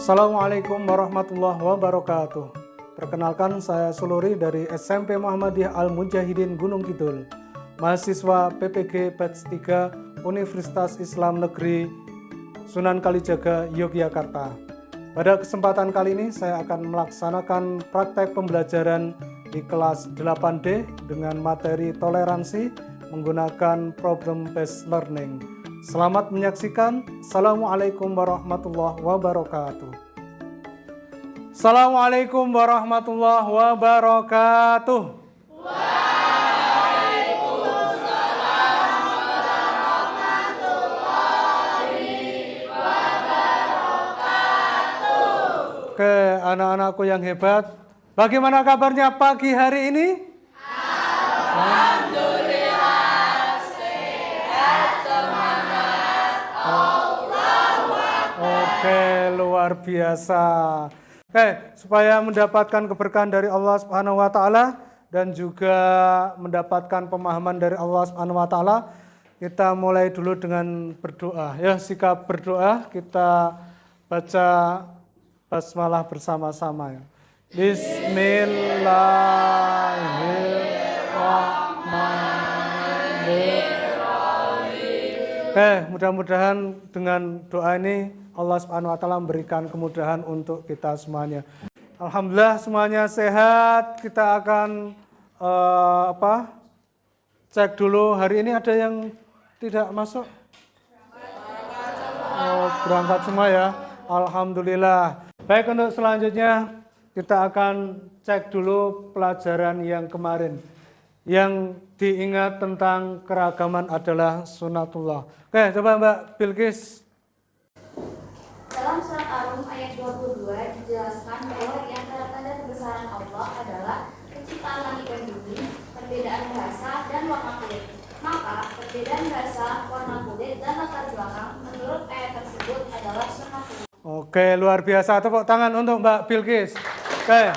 Assalamualaikum warahmatullahi wabarakatuh. Perkenalkan, saya Suluri dari SMP Muhammadiyah Al-Mujahidin Gunung Kidul, mahasiswa PPG Batch 3 Universitas Islam Negeri Sunan Kalijaga, Yogyakarta. Pada kesempatan kali ini saya akan melaksanakan praktek pembelajaran di kelas 8D dengan materi toleransi menggunakan problem based learning. Selamat menyaksikan. Assalamualaikum warahmatullahi wabarakatuh. Assalamualaikum warahmatullahi wabarakatuh. Waalaikumsalam warahmatullahi wabarakatuh. Oke, anak-anakku yang hebat, bagaimana kabarnya pagi hari ini? Alhamdulillah, sehat, semangat, Allahu Akbar. Oke, luar biasa. Oke, supaya mendapatkan keberkahan dari Allah Subhanahu wa taala dan juga mendapatkan pemahaman dari Allah Subhanahu wa taala, kita mulai dulu dengan berdoa. Ya, sikap berdoa, kita baca basmalah bersama-sama ya. Bismillahirrahmanirrahim. Oke, mudah-mudahan dengan doa ini Allah Subhanahu wa taala memberikan kemudahan untuk kita semuanya. Alhamdulillah semuanya sehat. Kita akan cek dulu, hari ini ada yang tidak masuk? Berangkat semua ya. Alhamdulillah. Baik, untuk selanjutnya kita akan cek dulu pelajaran yang kemarin. Yang diingat tentang keragaman adalah sunatullah. Oke, coba Mbak Bilqis. Dalam surat Ar-Rum ayat 22 dijelaskan bahwa di antara tanda kebesaran Allah adalah penciptaan langit dan bumi, perbedaan bahasa dan warna kulit. Maka perbedaan bahasa, warna kulit dan latar belakang menurut ayat tersebut adalah sunnatullah. Oke, luar biasa. Tepuk tangan untuk Mbak Bilqis. Oke.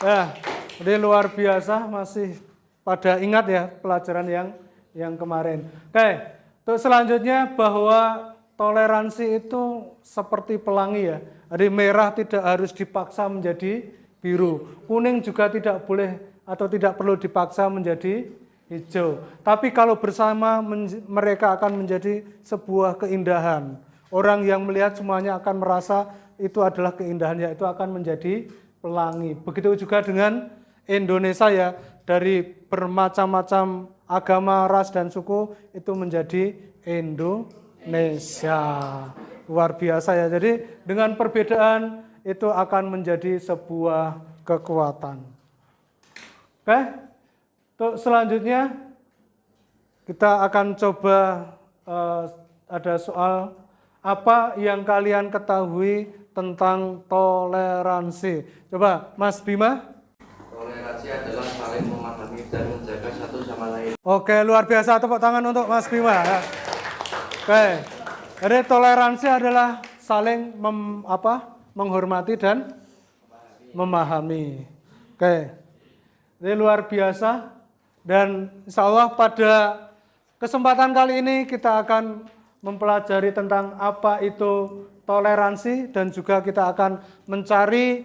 Ya, jadi luar biasa, masih pada ingat ya pelajaran yang kemarin. Oke, untuk selanjutnya bahwa toleransi itu seperti pelangi ya. Jadi merah tidak harus dipaksa menjadi biru. Kuning juga tidak boleh atau tidak perlu dipaksa menjadi hijau. Tapi kalau bersama mereka akan menjadi sebuah keindahan. Orang yang melihat semuanya akan merasa itu adalah keindahan, yaitu akan menjadi pelangi. Begitu juga dengan Indonesia ya. Dari bermacam-macam agama, ras, dan suku itu menjadi Indonesia. Luar biasa ya. Jadi dengan perbedaan itu akan menjadi sebuah kekuatan. Oke. Untuk selanjutnya kita akan coba ada soal apa yang kalian ketahui tentang toleransi. Coba Mas Bima. Toleransi adalah saling memahami dan menjaga satu sama lain. Oke, luar biasa, tepuk tangan untuk Mas Bima ya. Oke, jadi toleransi adalah saling menghormati dan memahami. Oke, ini luar biasa. Dan insya Allah pada kesempatan kali ini kita akan mempelajari tentang apa itu toleransi dan juga kita akan mencari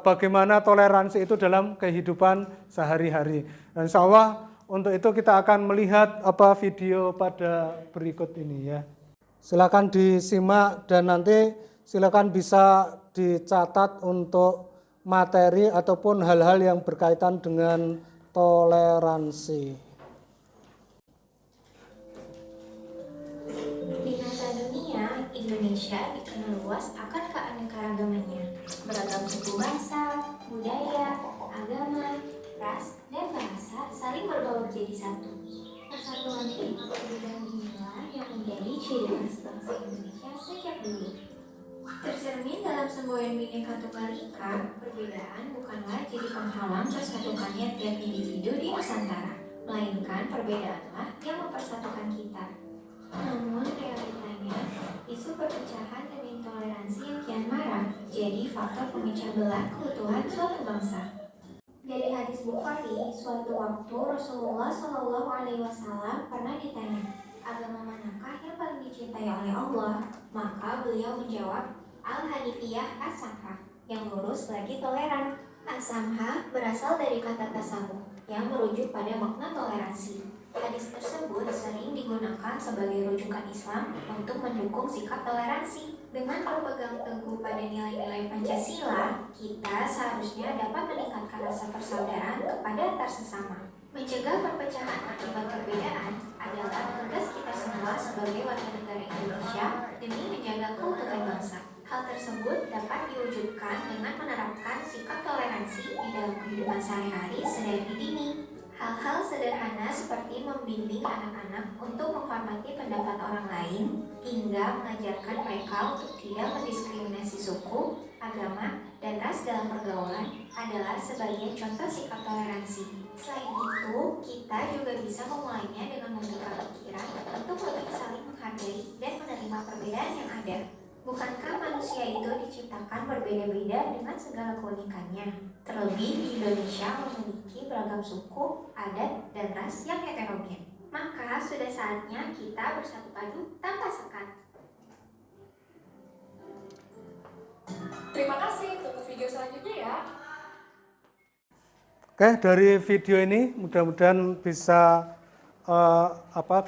bagaimana toleransi itu dalam kehidupan sehari-hari. Dan insya Allah untuk itu kita akan melihat video pada berikut ini ya. Silakan disimak dan nanti silakan bisa dicatat untuk materi ataupun hal-hal yang berkaitan dengan toleransi. Di mata dunia, Indonesia dikenal luas akan keanekaragamannya. Beragam suku bangsa, budaya, agama, ras, dan bahasa saling berbaur jadi satu. Persatuan dan perbedaan inilah yang menjadi ciri khas bangsa Indonesia sejak dulu. Tercermin dalam semboyan Bhinneka Tunggal Ika, perbedaan bukanlah jadi penghalang tersatukannya tiap individu di Nusantara, melainkan perbedaanlah yang mempersatukan kita. Namun realitanya, isu perpecahan dan intoleransi yang kian marak jadi faktor pemecah belah keutuhan suatu bangsa. Dari hadis Bukhari, suatu waktu Rasulullah SAW pernah ditanya, agama manakah yang paling dicintai oleh Allah? Maka beliau menjawab, Al-Hanifiyah As-Samha, yang lurus lagi toleran. As-Samha berasal dari kata tasamuh, yang merujuk pada makna toleransi. Hadis tersebut sering digunakan sebagai rujukan Islam untuk mendukung sikap toleransi. Dengan berpegang teguh pada nilai-nilai Pancasila, kita seharusnya dapat meningkatkan rasa persaudaraan kepada antar sesama. Mencegah perpecahan akibat perbedaan adalah tugas kita semua sebagai warga negara Indonesia demi menjaga keutuhan bangsa. Hal tersebut dapat diwujudkan dengan menerapkan sikap toleransi di dalam kehidupan sehari-hari sedari dini. Hal-hal sederhana seperti membimbing anak-anak untuk menghormati pendapat orang lain, hingga mengajarkan mereka untuk tidak mendiskriminasi suku, agama, dan ras dalam pergaulan adalah sebagian contoh sikap toleransi. Selain itu, kita juga bisa memulainya dengan membuka pikiran untuk lebih saling menghargai dan menerima perbedaan yang ada. Bukankah manusia itu diciptakan berbeda-beda dengan segala keunikannya? Terlebih di Indonesia memiliki beragam suku, adat, dan ras yang heterogen. Maka sudah saatnya kita bersatu padu tanpa sekat. Terima kasih, tunggu video selanjutnya ya. Oke, dari video ini mudah-mudahan bisa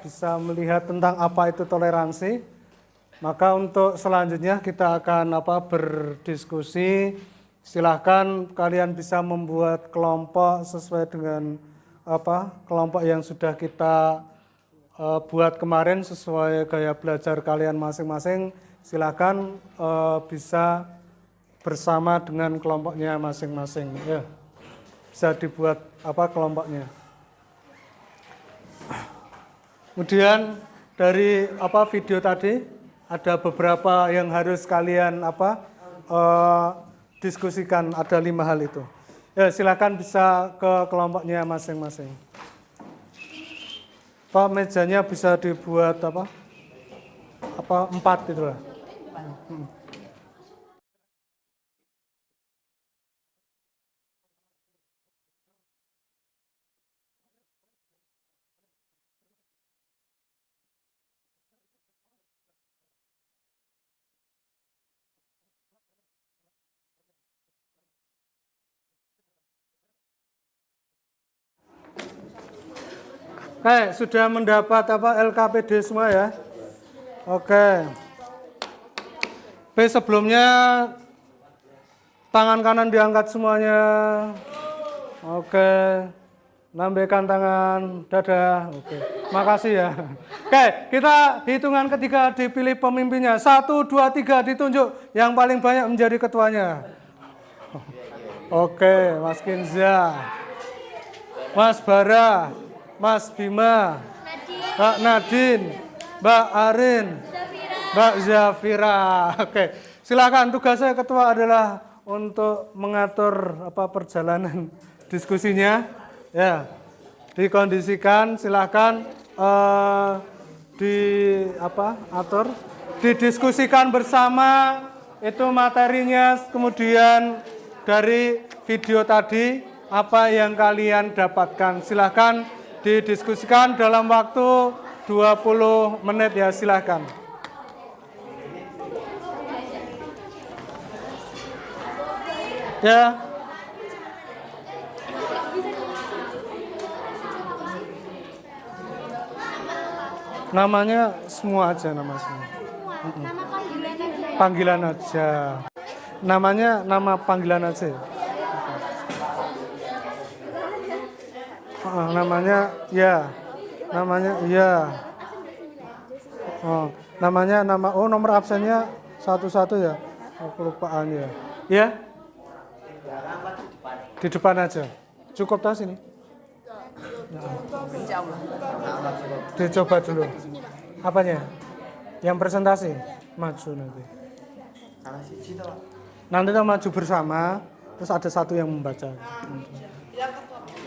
bisa melihat tentang apa itu toleransi. Maka untuk selanjutnya kita akan berdiskusi. Silahkan kalian bisa membuat kelompok sesuai dengan kelompok yang sudah kita buat kemarin sesuai gaya belajar kalian masing-masing. Silahkan bisa bersama dengan kelompoknya masing-masing. Ya, bisa dibuat kelompoknya. Kemudian dari video tadi ada beberapa yang harus kalian diskusikan, ada 5 hal itu. Ya, silakan bisa ke kelompoknya masing-masing. Mejanya bisa dibuat 4 gitu lah. Oke, sudah mendapat LKPD semua ya? Oke. Sebelumnya tangan kanan diangkat semuanya. Oke. Lambaikan tangan, dadah. Oke. Makasih ya. Oke, kita hitungan ketiga dipilih pemimpinnya. 1, 2, 3 ditunjuk. Yang paling banyak menjadi ketuanya. Oke, Mas Kinza. Mas Bara. Mas Bima, Mbak Nadine, Mbak Arin, Mbak Zafira. Oke, silakan. Tugas saya ketua adalah untuk mengatur perjalanan diskusinya. Ya, dikondisikan. Silakan atur, didiskusikan bersama. Itu materinya. Kemudian dari video tadi apa yang kalian dapatkan. Silakan didiskusikan dalam waktu 20 menit ya, silakan. Ya. Namanya semua aja, nama semua. Nama Panggilan aja. Namanya nama panggilan aja. Namanya ya. Namanya nomor absennya satu-satu ya. Kelupaan ya. Ya. Di depan aja. Cukup tas ini. Dicoba dulu. Apanya? Yang presentasi maju nanti. Nanti kita maju bersama, terus ada satu yang membaca.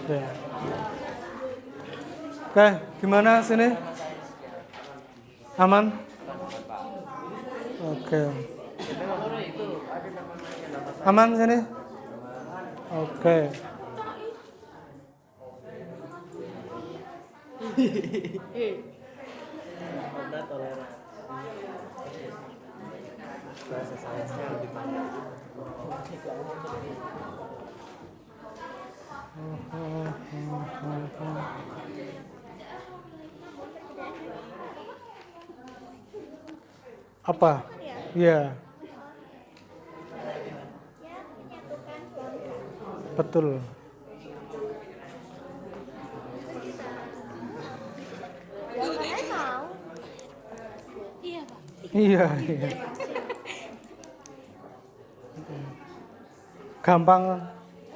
Ya. Oke, gimana sini? Aman? Oke. Aman sini? Oke. bahasa sainsnya lebih banyak. Apa? Iya. Betul. Iya, iya. Gampang.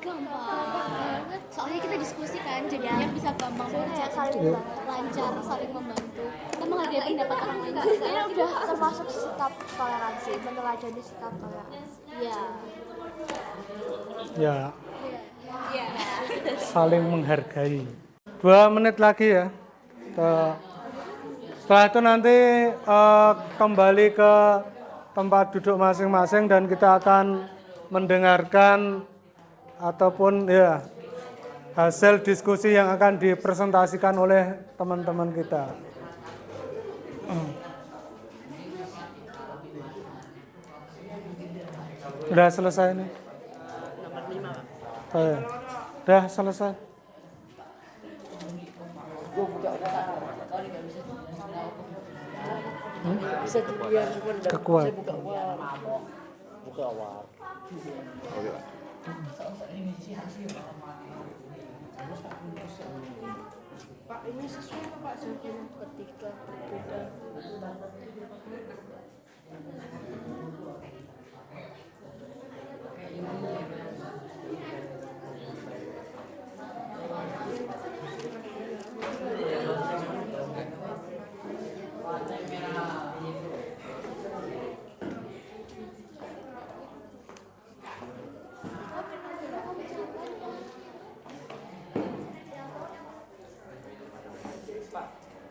Banget. Soalnya kita diskusi kan, jadinya bisa gampang belajar, saling lancar, saling membantu. Kita menghargai pendapat orang lain. Ini udah termasuk sikap toleransi, meneladani sikap toleransi. Iya. Ya, Iya. saling menghargai. 2 menit lagi ya. Setelah itu nanti kembali ke tempat duduk masing-masing dan kita akan mendengarkan ataupun ya hasil diskusi yang akan dipresentasikan oleh teman-teman kita. Udah selesai nih? Oh, ya. Udah selesai. Bisa dilihat cuma Kekuat. buka war. Pak, ini sesuai apa Pak jawabannya ketika berbeda?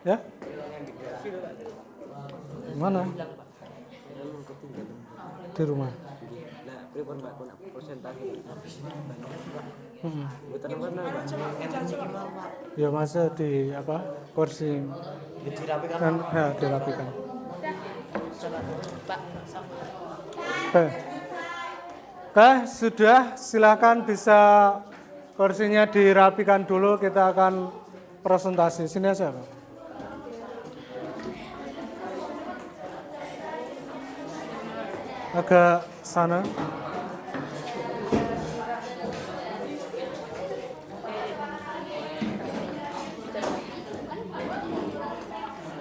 Ya? Mana? Di rumah. Nah, pripun Pak kun persentase. Hmm. Mboten pernah Pak. Ya masa di apa? Kursi kan ya, dirapikan. Oke. Oke, sudah, silakan bisa kursinya dirapikan dulu, kita akan presentasi. Sini aja, Pak. Agak sana.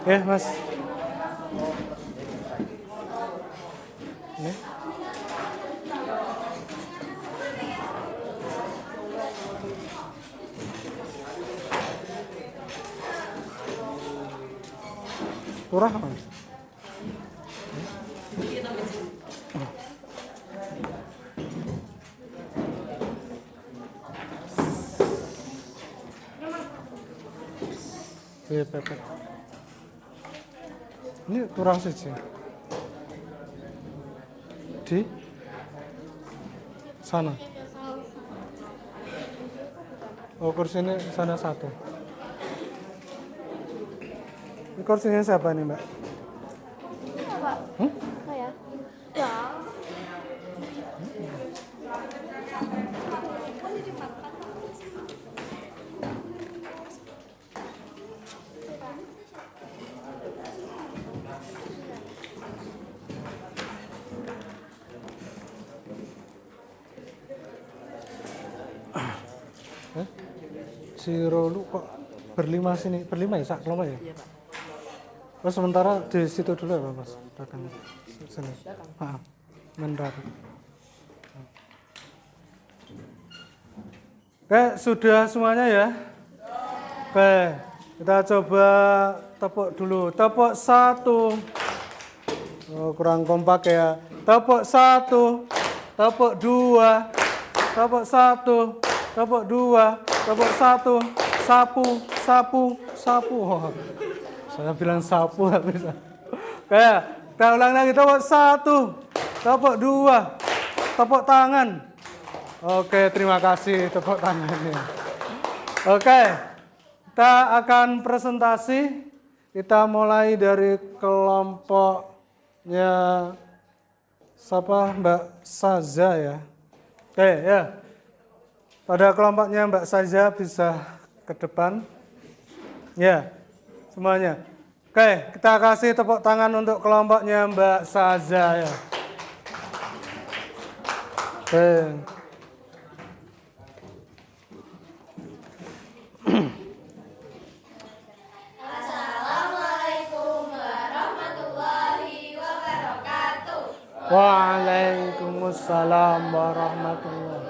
Mas. Ini. Turah kan? Iya, pepet. Ini turah saja. Di sana. Oh, kursinya sana satu. Ini kursinya siapa nih, Mbak? Pak, saya. Ya. Si Rolu kok berlima sini? Berlima ya, Sak? Kelompok ya? Iya, Pak. Oh, sementara di situ dulu ya, Pak, Mas? Belakang. Sini. Maaf. Mendarat. Oke, sudah semuanya ya? Oke, kita coba tepuk dulu. Tepuk 1. Oh, kurang kompak ya. Tepuk 1. Tepuk 2. Tepuk 1. Tepuk 2. Tepuk 1. Sapu, sapu, sapu. Oh, saya bilang sapu nggak bisa. Oke, kita ulang lagi. Tepuk 1. Tepuk 2. Tepuk tangan. Oke, terima kasih tepuk tangannya. Oke, kita akan presentasi. Kita mulai dari kelompoknya Siapa? Mbak Saza ya. Oke ya. Pada kelompoknya Mbak Saza bisa ke depan. Ya, semuanya. Oke, kita kasih tepuk tangan untuk kelompoknya Mbak Saza ya. Oke. Assalamualaikum warahmatullahi wabarakatuh. Waalaikumsalam warahmatullahi.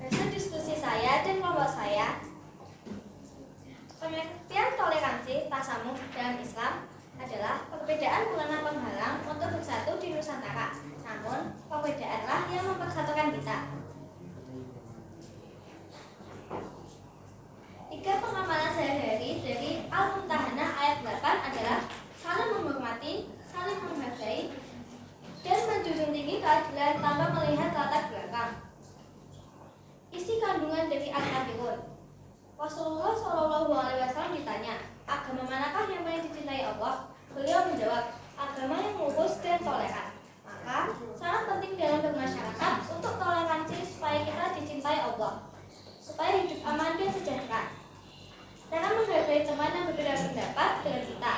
Hasil diskusi saya dan kelompok saya, pengertian toleransi, tasamuh dalam Islam adalah perbedaan bukanlah penghalang untuk bersatu di Nusantara. Namun, perbedaanlah yang mempersatukan kita. 3 pengamalan sehari-hari dari Al-Mumtahanah ayat 8 adalah saling menghormati, saling menghargai, dan menjunjung tinggi keadilan tanpa melihat latar belakang. Isi kandungan dari Al-Kafirun. Rasulullah SAW ditanya, agama manakah yang paling dicintai Allah? Beliau menjawab, agama yang lurus dan toleran. Maka, sangat penting dalam bermasyarakat untuk toleransi supaya kita dicintai Allah, supaya hidup aman dan sejahtera. Cara menghargai teman yang berbeda pendapat dengan kita.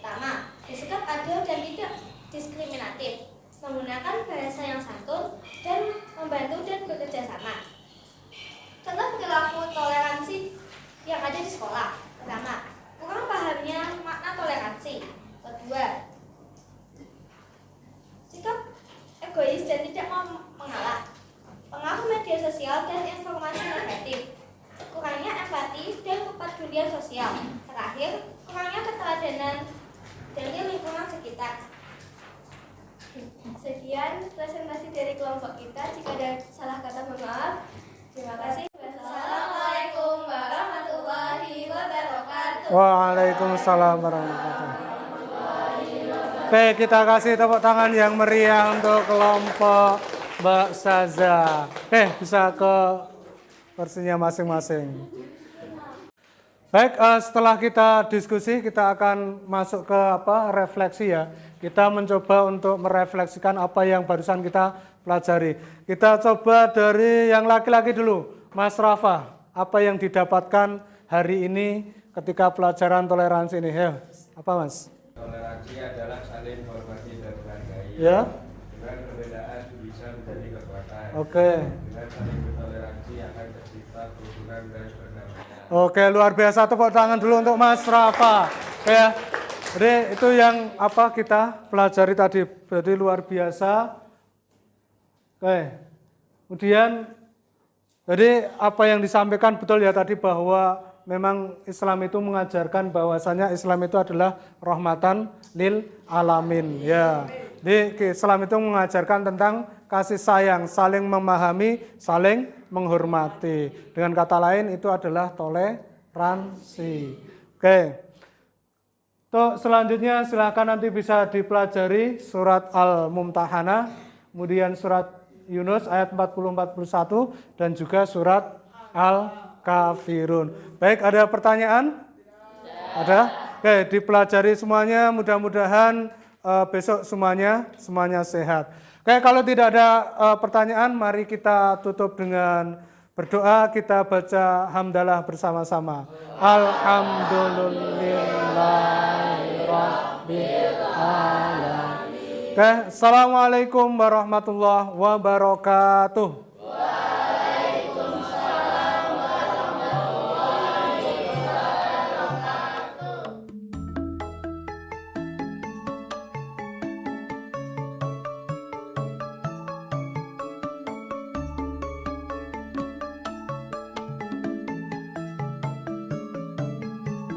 Pertama, bersikap adil dan tidak diskriminatif, menggunakan bahasa yang santun, dan membantu dan bekerja sama. Contoh perilaku toleransi yang ada di sekolah. Pertama, kurang pahamnya makna toleransi. Kedua, sikap egois dan tidak mau mengalah. Pengaruh media sosial dan informasi negatif. Kurangnya empati dan kepedulian sosial. Terakhir, kurangnya keteladanan dari lingkungan sekitar. Sekian presentasi dari kelompok kita. Jika ada salah kata, mohon maaf. Terima kasih. Assalamualaikum warahmatullahi wabarakatuh. Waalaikumsalam warahmatullahi. Oke, kita kasih tepuk tangan yang meriah untuk kelompok Mbak Saza. Bisa ke versinya masing-masing. Baik, setelah kita diskusi, kita akan masuk ke refleksi ya. Kita mencoba untuk merefleksikan apa yang barusan kita pelajari. Kita coba dari yang laki-laki dulu, Mas Rafa. Apa yang didapatkan hari ini ketika pelajaran toleransi ini? Ya, apa Mas? Toleransi adalah saling menghormati dan menghargai. Ya. Dengan perbedaan bisa menjadi kekuatan. Oke. Dengan saling bertoleransi akan tercipta kerukunan dan perdamaian. Oke, luar biasa. Tepuk tangan dulu untuk Mas Rafa. Ya. Jadi itu yang kita pelajari tadi. Berarti luar biasa. Oke. Kemudian jadi apa yang disampaikan betul ya tadi bahwa memang Islam itu mengajarkan bahwasanya Islam itu adalah rahmatan lil alamin ya. Jadi Islam itu mengajarkan tentang kasih sayang, saling memahami, saling menghormati. Dengan kata lain itu adalah toleransi. Oke. Untuk selanjutnya silakan nanti bisa dipelajari surat Al-Mumtahanah, kemudian surat Yunus ayat 40-41 dan juga surat Al-Kafirun. Baik, ada pertanyaan? Ada? Oke, dipelajari semuanya, mudah-mudahan besok semuanya sehat. Oke, kalau tidak ada pertanyaan, mari kita tutup dengan berdoa. Kita baca hamdalah bersama-sama. Alhamdulillahirabbil alamin. Oke, assalamualaikum warahmatullahi wabarakatuh.